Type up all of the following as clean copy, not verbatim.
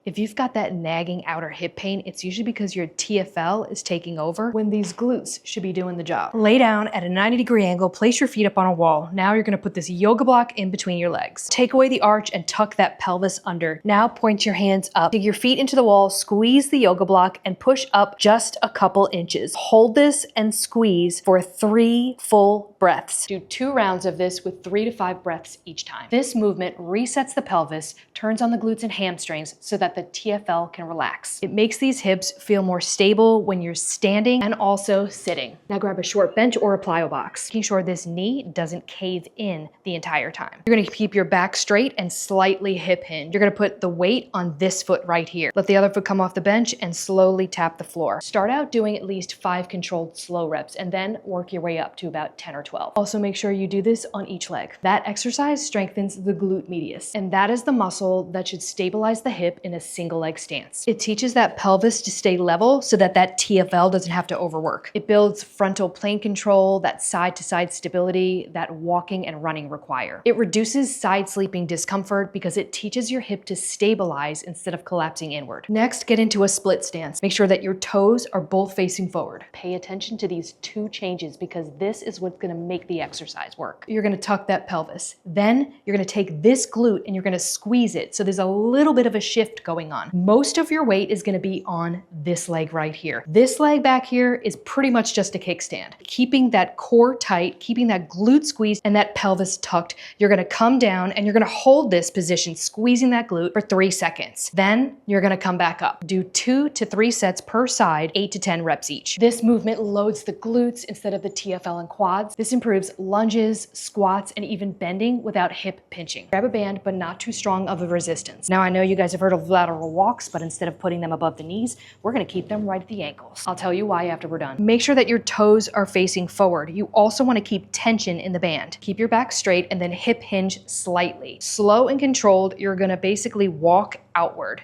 If you've got that nagging outer hip pain, it's usually because your TFL is taking over when these glutes should be doing the job. Lay down at a 90-degree angle, place your feet up on a wall. Now you're gonna put this yoga block in between your legs. Take away the arch and tuck that pelvis under. Now point your hands up. Dig your feet into the wall, squeeze the yoga block and push up just a couple inches. Hold this and squeeze for 3 full breaths. Do 2 rounds of this with 3 to 5 breaths each time. This movement resets the pelvis, turns on the glutes and hamstrings so that the TFL can relax. It makes these hips feel more stable when you're standing and also sitting. Now grab a short bench or a plyo box, making sure this knee doesn't cave in the entire time. You're gonna keep your back straight and slightly hip hinge. You're gonna put the weight on this foot right here. Let the other foot come off the bench and slowly tap the floor. Start out doing at least 5 controlled slow reps and then work your way up to about 10 or 12. Also make sure you do this on each leg. That exercise strengthens the glute medius, and that is the muscle that should stabilize the hip in a single leg stance. It teaches that pelvis to stay level so that that TFL doesn't have to overwork. It builds frontal plane control, that side to side stability that walking and running require. It reduces side sleeping discomfort because it teaches your hip to stabilize instead of collapsing inward. Next, get into a split stance. Make sure that your toes are both facing forward. Pay attention to these 2 changes because this is what's gonna make the exercise work. You're gonna tuck that pelvis. Then you're gonna take this glute and you're gonna squeeze it. So there's a little bit of a shift going on. Most of your weight is gonna be on this leg right here. This leg back here is pretty much just a kickstand. Keeping that core tight, keeping that glute squeezed and that pelvis tucked, you're gonna come down and you're gonna hold this position, squeezing that glute for 3 seconds. Then you're gonna come back up. Do 2 to 3 sets per side, 8 to 10 reps each. This movement loads the glutes instead of the TFL and quads. This improves lunges, squats, and even bending without hip pinching. Grab a band, but not too strong of a resistance. Now I know you guys have heard of lateral walks, but instead of putting them above the knees, we're gonna keep them right at the ankles. I'll tell you why after we're done. Make sure that your toes are facing forward. You also wanna keep tension in the band. Keep your back straight and then hip hinge slightly. Slow and controlled, you're gonna basically walk outward.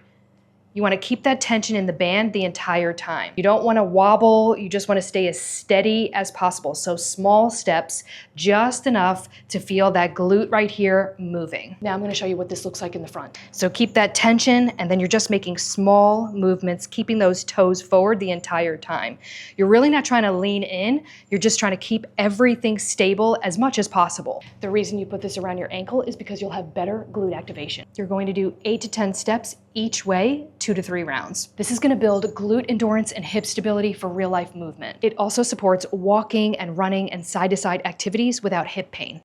You wanna keep that tension in the band the entire time. You don't wanna wobble, you just wanna stay as steady as possible. So small steps, just enough to feel that glute right here moving. Now I'm gonna show you what this looks like in the front. So keep that tension and then you're just making small movements, keeping those toes forward the entire time. You're really not trying to lean in, you're just trying to keep everything stable as much as possible. The reason you put this around your ankle is because you'll have better glute activation. You're going to do 8 to 10 steps each way, 2 to 3 rounds. This is gonna build glute endurance and hip stability for real life movement. It also supports walking and running and side to side activities without hip pain.